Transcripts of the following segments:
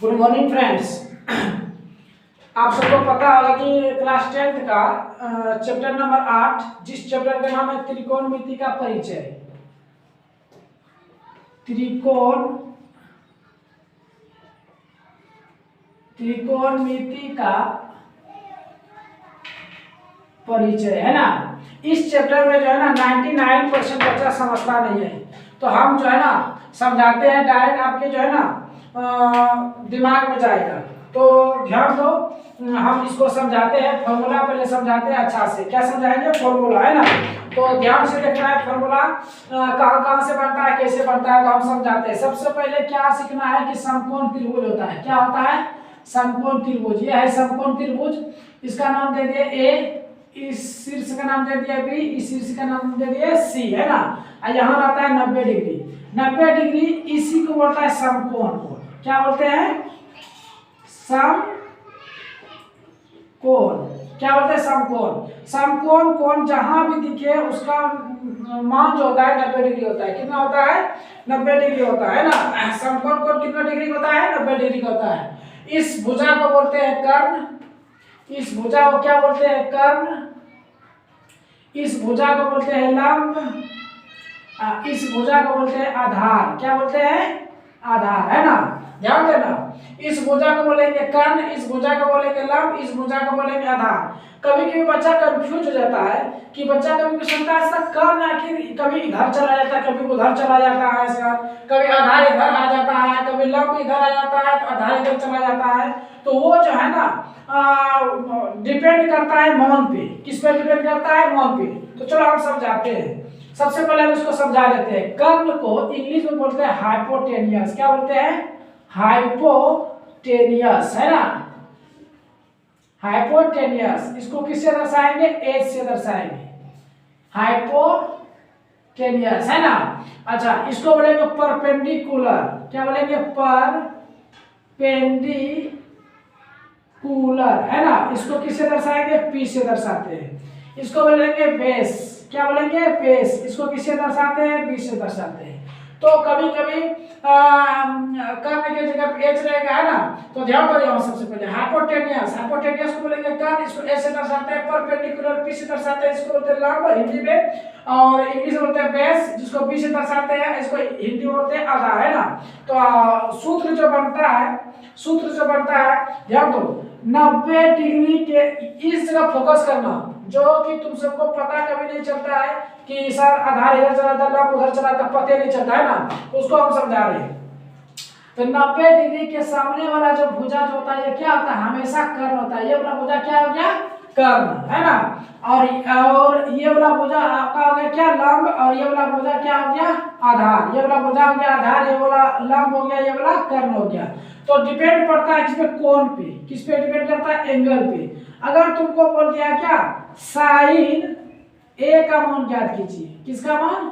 Good morning friends. आप सबको पता होगा कि क्लास 10th का चैप्टर नंबर 8, जिस चैप्टर का नाम है त्रिकोणमिति का परिचय। त्रिकोणमिति का परिचय है ना। इस चैप्टर में जो है ना 99% बच्चा समझता नहीं है, तो हम जो है ना समझाते हैं, डायरेक्ट आपके जो है ना दिमाग में जाएगा। तो ध्यान दो, हम इसको समझाते हैं, फॉर्मूला पहले समझाते हैं अच्छा से। क्या समझाएंगे? फॉर्मूला, है ना। तो ध्यान से देखना है फॉर्मूला कहाँ कहाँ से बनता है, कैसे बनता है, तो हम समझाते हैं। सबसे पहले क्या सीखना है कि समकोण त्रिभुज होता है। क्या होता है? समकोण त्रिभुज। यह है समकोण त्रिभुज। इसका नाम दे दिए ए, इस शीर्ष का नाम दे दिया बी, इस शीर्ष का नाम दे दिया सी, है ना। और यहाँ रहता है 90 डिग्री। 90 डिग्री इसी को बोलता है समकोण कोण। क्या बोलते हैं? समकोण। क्या बोलते हैं? समकोण। समकोण कोण जहां भी दिखे उसका मान जो होता है 90 डिग्री होता है। कितना होता है? 90 डिग्री होता है ना। समकोण कोण कितना डिग्री होता है? 90 डिग्री का होता है। इस भुजा को बोलते हैं कर्ण। इस भुजा को क्या बोलते हैं? कर्ण। इस भुजा को बोलते हैं लंब। इस भुजा को बोलते हैं आधार। क्या बोलते हैं? आधार, है ना। ध्यान देना, इस भुजा को बोलेंगे कर्ण, इस भुजा को बोलेंगे लंब, इस भुजा को बोलेंगे आधार। कभी कभी बच्चा कंफ्यूज हो जाता है कि बच्चा कभी सोचता है सर कर्ण आखिर कभी इधर चला जाता है, कभी उधर चला जाता है सर, कभी आधार इधर आ जाता है, कभी लंब इधर आ जाता है, तो आधार इधर चला जाता है। तो वो जो है ना डिपेंड करता है मान पे। किस पे डिपेंड करता है? मान पे। तो चलो हम समझाते हैं। सबसे पहले हम इसको समझा देते हैं। कर्ण को इंग्लिश में बोलते हैं हाइपोटेनियस। क्या बोलते हैं? हाइपोटेनियस, है ना। हाइपोटेनियस। इसको किससे दर्शाएंगे? एच से दर्शाएंगे। हाइपोटेनियस, है ना। अच्छा, इसको बोलेंगे परपेंडिकुलर। क्या बोलेंगे? परपेंडिकुलर, है ना। इसको किससे दर्शाएंगे? पी से दर्शाते हैं। इसको बोलेंगे बेस। क्या बोलेंगे? बेस। इसको किससे दर्शाते हैं? बी से दर्शाते हैं। तो कभी कभी कर्ण के जगह एच रहेगा, है ना। तो ध्यान दो यहाँ सबसे पहले हाइपोटेनियस। हाइपोटेनियस को बोलेंगे कर्ण, इसको एच से दर्शाते हैं। परपेंडिकुलर पी से दर्शाते हैं, इसको बोलते हैं लंब हिंदी में, और इंग्लिश में बोलते हैं बेस, जिसको बी से दर्शाते हैं, इसको हिंदी में बोलते हैं आधार, है ना। तो सूत्र जो बनता है ध्यान दो, 90 डिग्री के इस जगह फोकस करना, जो कि तुम सबको पता कभी नहीं चलता है कि सर आधार इधर चला था, लंब उधर चला था, पता नहीं चलता, है ना। उसको हम समझा रहे हैं। तो 90 डिग्री के सामने वाला जो भुजा जो होता है ये क्या होता है? हमेशा कर्ण होता है। ये वाला भुजा क्या हो गया? कर्ण, है ना। और ये वाला भुजा आपका हो गया क्या? लंब। और ये वाला भुजा क्या हो गया? आधार। ये वाला भुजा हो गया आधार, ये वाला लंब हो गया, ये वाला कर्ण हो गया। तो डिपेंड पड़ता है किसपे? कोण पे। किस पे डिपेंड करता है? एंगल पे। अगर तुमको बोल दिया क्या साइन ए का मान ज्ञात कीजिए, किसका मान?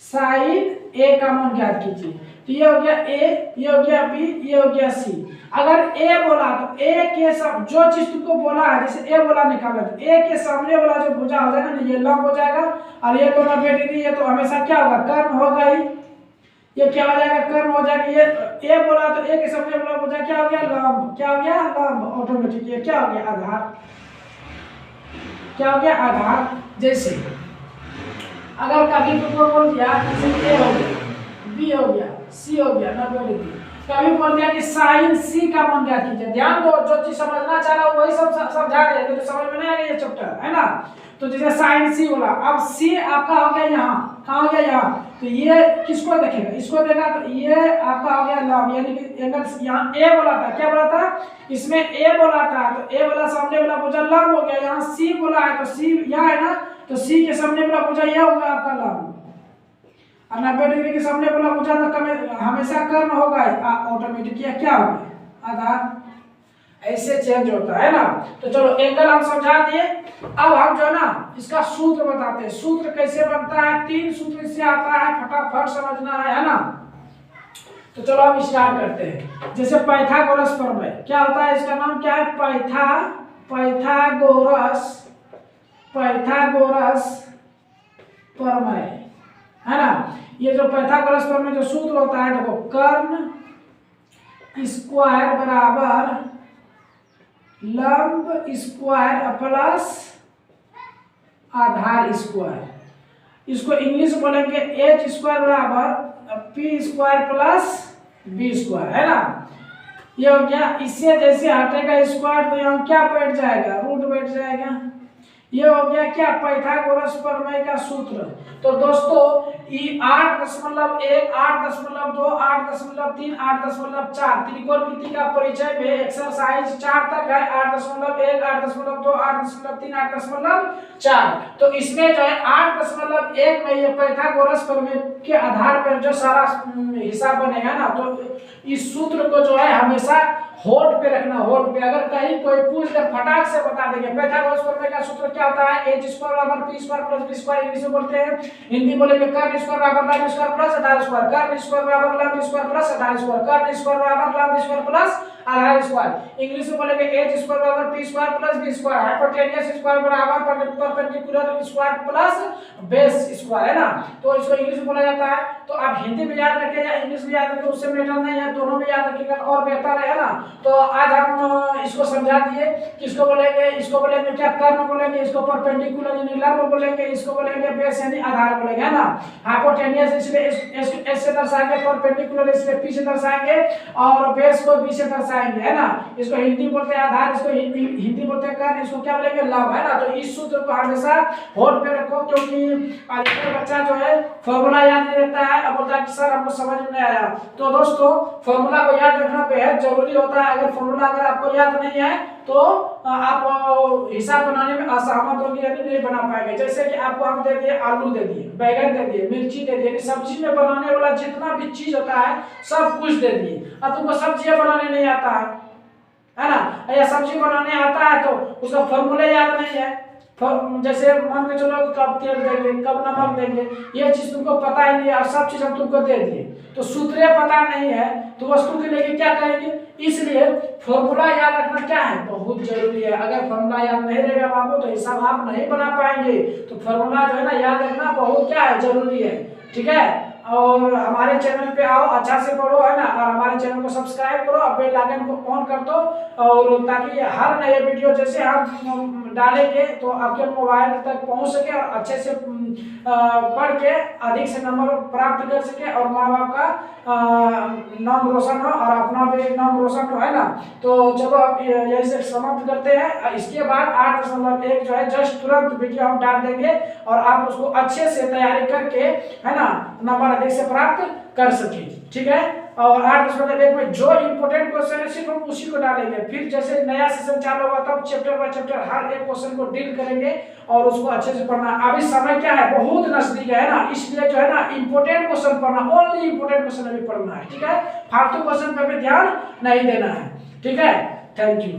साइन ए का मान ज्ञात कीजिए। तो ये हो गया ए, ये हो गया बी, ये हो गया सी। अगर ए बोला तो ए के सब जो चीज तुमको बोला है, जैसे ए बोला निकाला, तो ए के सामने वाला जो भुजा हो जाएगा ना, ये लंब हो जाएगा। और ये तो 90 डिग्री, ये तो हमेशा क्या होगा? कर्ण होगा ही। ये क्या हो जाएगा? कर्ण हो जाएगा। ये ए बोला तो ए के सामने वाला भुजा क्या हो गया? लंब। क्या हो गया? लंब। ऑटोमेटिक ये क्या हो गया? आधार। क्या हो गया? आधार। जैसे अगर कभी तुमको बोल दिया जैसे ए हो गया, बी हो गया, सी हो गया 90 डिग्री, कभी बोल दिया कि साइन सी का मान ज्ञात कीजिए। ध्यान दो, जो चीज समझना चाह रहा हूं वही सब समझा रहे हैं, तो समझ में नहीं आ रही है चैप्टर, है ना। तो जैसे साइन सी बोला, अब सी आपका हो गया यहाँ, कहाँ हो गया? यहाँ। तो ये किसको देखेगा? इसको देगा, तो ये आपका हो गया लंब, यानी कि एंगल। यहाँ ए बोला था, क्या बोला था? इसमें ए बोला था, तो ए वाला सामने वाला भुजा लंब हो गया। यहाँ सी बोला है तो सी यहाँ है ना, तो सी के सामने वाला भुजा यह होगा आपका लंब। और 90 डिग्री के सामने वाला भुजा तो हमेशा कर्ण होगा, ऑटोमेटिक ये क्या हो गया? आधार। ऐसे चेंज होता है ना। तो चलो एंगल हम समझा दिए। अब हम जो है ना इसका सूत्र बताते हैं। सूत्र कैसे बनता है? 3 सूत्र इससे आता है, फटाफट समझना है ना। तो चलो हम स्टार्ट करते हैं। जैसे पाइथागोरस प्रमेय क्या होता है? इसका नाम क्या है? पाइथागोरस प्रमेय, है ना। ये जो पाइथागोरस प्रमेय जो सूत्र होता है, देखो कर्ण स्क्वायर बराबर लंब स्क्वायर प्लस आधार स्क्वायर। इसको इंग्लिश बोलेंगे एच स्क्वायर बराबर P square plus B square, है ना। ये हो गया। इससे जैसे हटेगा स्क्वायर तो यहाँ क्या बैठ जाएगा, रूट बैठ जाएगा। ये हो गया क्या, पाइथागोरस प्रमेय का सूत्र। तो दोस्तों ये 8.1, 8.2, 8.3, 8.4 त्रिकोणमिति का परिचय में एक्सरसाइज 4 तक है। 8.1, 8.2, 8.3, 8.4। तो इसमें जो है 8.1 में ये पाइथागोरस प्रमेय के आधार पर जो सारा हिसाब बनेगा ना, तो इस सूत्र को जो है हमेशा होठ पे रखना, होठ पे। अगर कहीं कोई पूछ ले फटाक से बता देंगे। पाइथागोरस प्रमेय का सूत्र क्या होता है, एच स्क्वायर बराबर P square plus B square, English में बोलते हैं। हिंदी बोलेंगे कर्न स्क्वायर बराबर लंब स्क्वायर प्लस आधार स्क्वायर, कर्न स्क्वायर बराबर लंब स्क्वायर प्लस आधार स्क्वायर, कर्न स्क्वायर बराबर लंब स्क्वायर प्लस आधार स्क्वायर। इंग्लिश में बोलेंगे एच स्क्वायर बराबर P square plus B square, hypotenuse square बराबर perpendicular square plus base square, है ना। तो इसको इंग्लिश में बोला जाता है। तो आप हिंदी में याद रखें या इंग्लिश में याद रखें, उससे मैटर नहीं है, दोनों में याद रखिएगा और बेहतर है ना। तो आज हम इसको समझा दिए। किसको बोलेंगे, इसको बोलेंगे क्या, कर्न बोलेंगे, इसको परपेंडिकुलर यानी लंब बोलेंगे, इसको बोलेंगे बेस यानी आधार बोलेंगे, है ना। हाइपोटेन्यूस इसलिए एस से दर्शाएंगे, परपेंडिकुलर इसलिए पी से दर्शाएंगे, और बेस को बी से दर्शाएंगे, है ना। इसको हिंदी बोलते हैं आधार, इसको हिंदी बोलते हैं कर्न, इसको क्या बोलेंगे, लंब, है ना। तो इस सूत्र को हमेशा होठ पे रखो, क्योंकि अधिकतर बच्चा जो है फॉर्मूला याद नहीं रहता है, अब बोलता है कि सर हमको समझ में नहीं आया। तो दोस्तों फॉर्मूला को याद रखना बेहद जरूरी होता है। अगर फॉर्मूला अगर आपको याद नहीं है तो आप हिसाब बनाने में असहमत होंगे, यानी नहीं बना पाएंगे। जैसे कि आपको हम दे दिए, आलू दे दिए, बैगन दे दिए, मिर्ची दे दिए, सब्जी में बनाने वाला जितना भी चीज होता है सब कुछ दे दिए, अब तुमको सब्जियां बनाने नहीं आता है ना, या सब्जी बनाने आता है तो उसका फॉर्मूला याद नहीं है। जैसे मान के चलो कब तेल देंगे, कब नमक देंगे, ये चीज तुमको पता ही नहीं है, और सब चीज हम तुमको दे दिए, तो सूत्र पता नहीं है तो वस्तु के लिए क्या करेंगे। इसलिए फॉर्मूला याद रखना क्या है, बहुत जरूरी है। अगर फॉर्मूला याद नहीं रहेगा बाबू तो हिसाब आप नहीं बना पाएंगे। तो फॉर्मूला जो है ना याद रखना बहुत क्या है, जरूरी है, ठीक है। और हमारे चैनल पे आओ, अच्छा से पढ़ो, है ना, और हमारे चैनल को सब्सक्राइब करो, और बेल आइकन को ऑन कर दो, और ताकि हर नए वीडियो जैसे हम डालेंगे तो आपके मोबाइल तक पहुंच सके, और अच्छे से पढ़ के अधिक से नंबर प्राप्त कर सके, और माँ बाप का नाम रोशन हो और अपना भी नाम रोशन हो, है ना। तो चलो अब यही से समाप्त करते हैं। इसके बाद 8.1 जो है जस्ट तुरंत वीडियो हम डाल देंगे, और आप उसको अच्छे से तैयारी करके, है ना, नंबर अधिक से प्राप्त कर सके, ठीक है। और 8.1 में जो इम्पोर्टेंट क्वेश्चन है सिर्फ हम उसी को डालेंगे। फिर जैसे नया सेशन चालू होगा तब चैप्टर बाय चैप्टर हर एक क्वेश्चन को डील करेंगे, और उसको अच्छे से पढ़ना। अभी समय क्या है, बहुत नजदीक है ना, इसलिए जो है ना इम्पोर्टेंट क्वेश्चन पढ़ना, ओनली इम्पोर्टेंट क्वेश्चन अभी पढ़ना है, ठीक है। फालतू क्वेश्चन पे भी ध्यान नहीं देना है, ठीक है। Thank you.